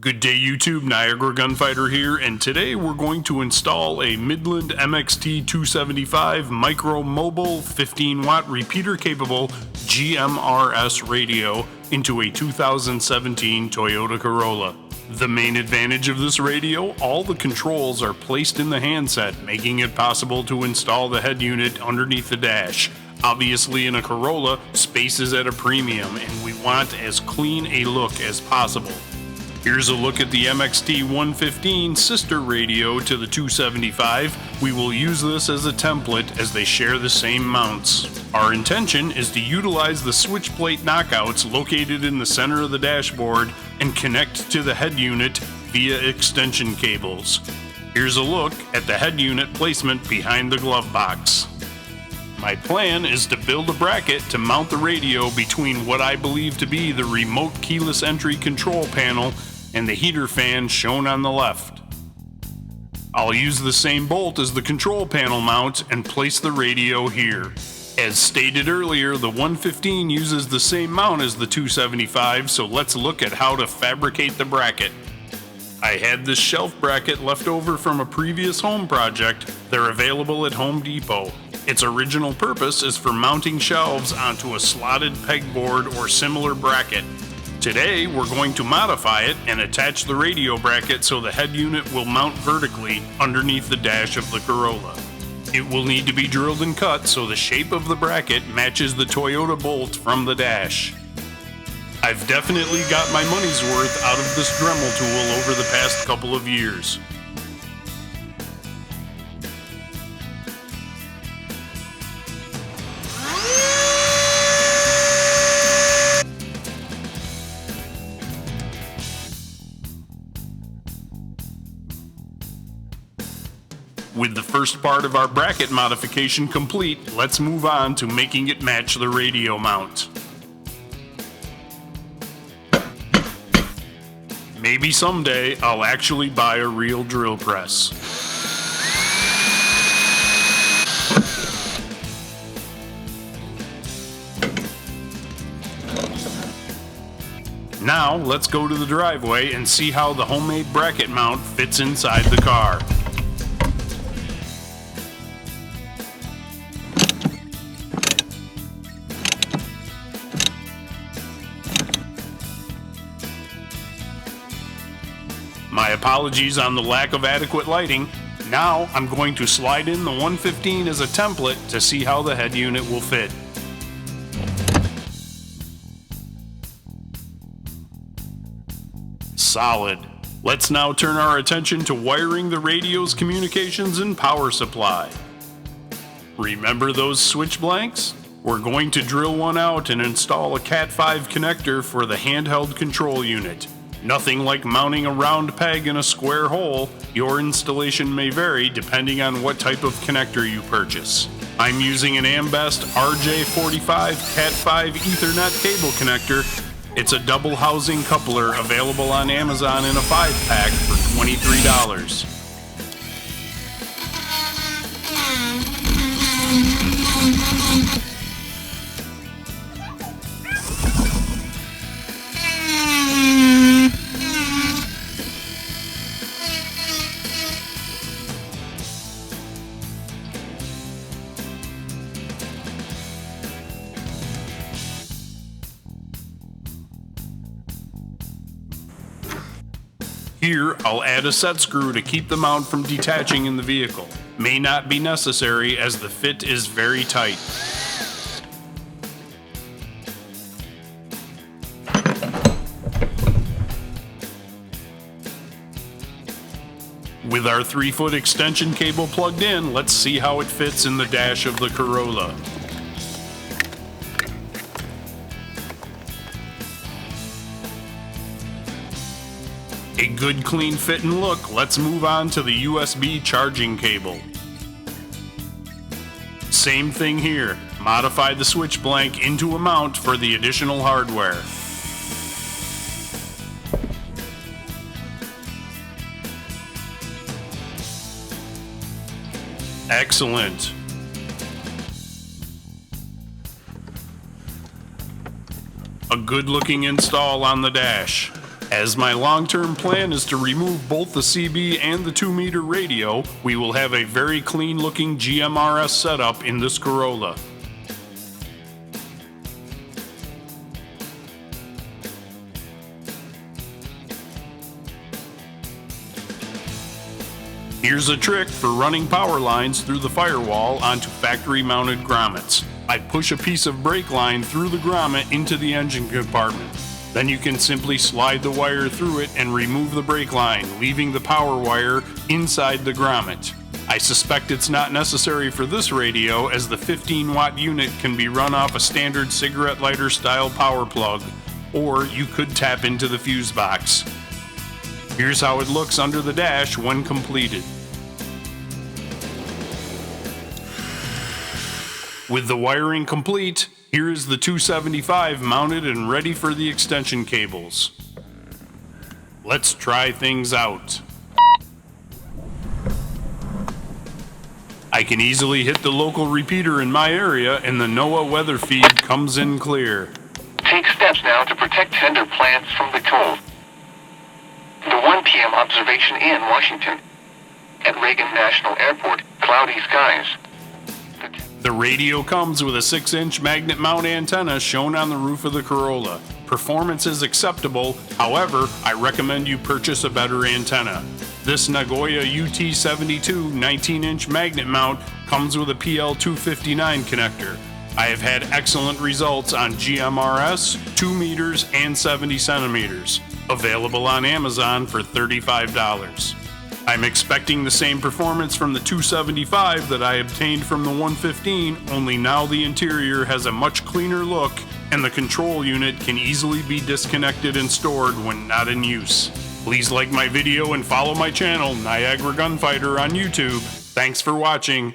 Good day YouTube, Niagara Gunfighter here, and today we're going to install a Midland MXT 275 Micro Mobile 15 watt repeater capable GMRS radio into a 2017 Toyota Corolla. The main advantage of this radio, all the controls are placed in the handset, making it possible to install the head unit underneath the dash. Obviously in a Corolla, space is at a premium and we want as clean a look as possible. Here's a look at the MXT 115 sister radio to the 275. We will use this as a template as they share the same mounts. Our intention is to utilize the switch plate knockouts located in the center of the dashboard and connect to the head unit via extension cables. Here's a look at the head unit placement behind the glove box. My plan is to build a bracket to mount the radio between what I believe to be the remote keyless entry control panel and the heater fan shown on the left. I'll use the same bolt as the control panel mount and place the radio here. As stated earlier, the 115 uses the same mount as the 275, so let's look at how to fabricate the bracket. I had this shelf bracket left over from a previous home project. They're available at Home Depot. Its original purpose is for mounting shelves onto a slotted pegboard or similar bracket. Today, we're going to modify it and attach the radio bracket so the head unit will mount vertically underneath the dash of the Corolla. It will need to be drilled and cut so the shape of the bracket matches the Toyota bolt from the dash. I've definitely got my money's worth out of this Dremel tool over the past couple of years. With the first part of our bracket modification complete, let's move on to making it match the radio mount. Maybe someday I'll actually buy a real drill press. Now let's go to the driveway and see how the homemade bracket mount fits inside the car. My apologies on the lack of adequate lighting. Now I'm going to slide in the 115 as a template to see how the head unit will fit. Solid. Let's now turn our attention to wiring the radio's communications and power supply. Remember those switch blanks? We're going to drill one out and install a Cat5 connector for the handheld control unit. Nothing like mounting a round peg in a square hole. Your installation may vary depending on what type of connector you purchase. I'm using an Ambest RJ45 Cat5 Ethernet cable connector. It's a double housing coupler available on Amazon in a 5-pack for $23. Here, I'll add a set screw to keep the mount from detaching in the vehicle. May not be necessary as the fit is very tight. With our 3-foot extension cable plugged in, let's see how it fits in the dash of the Corolla. A good clean fit and look, let's move on to the USB charging cable. Same thing here, modify the switch blank into a mount for the additional hardware. Excellent. A good looking install on the dash. As my long-term plan is to remove both the CB and the 2-meter radio, we will have a very clean-looking GMRS setup in this Corolla. Here's a trick for running power lines through the Firewall onto factory-mounted grommets. I push a piece of brake line through the grommet into the engine compartment. Then you can simply slide the wire through it and remove the brake line, leaving the power wire inside the grommet. I suspect it's not necessary for this radio, as the 15-watt unit can be run off a standard cigarette lighter style power plug, or you could tap into the fuse box. Here's how it looks under the dash when completed. With the wiring complete, here is the 275 mounted and ready for the extension cables. Let's try things out. I can easily hit the local repeater in my area and the NOAA weather feed comes in clear. Take steps now to protect tender plants from the cold. The 1 p.m. observation in Washington. At Reagan National Airport, cloudy skies. The radio comes with a 6-inch magnet mount antenna shown on the roof of the Corolla. Performance is acceptable, however, I recommend you purchase a better antenna. This Nagoya UT72 19-inch magnet mount comes with a PL259 connector. I have had excellent results on GMRS, 2 meters, and 70 centimeters. Available on Amazon for $35. I'm expecting the same performance from the 275 that I obtained from the 115, only now the interior has a much cleaner look and the control unit can easily be disconnected and stored when not in use. Please like my video and follow my channel, Niagara Gunfighter, on YouTube. Thanks for watching.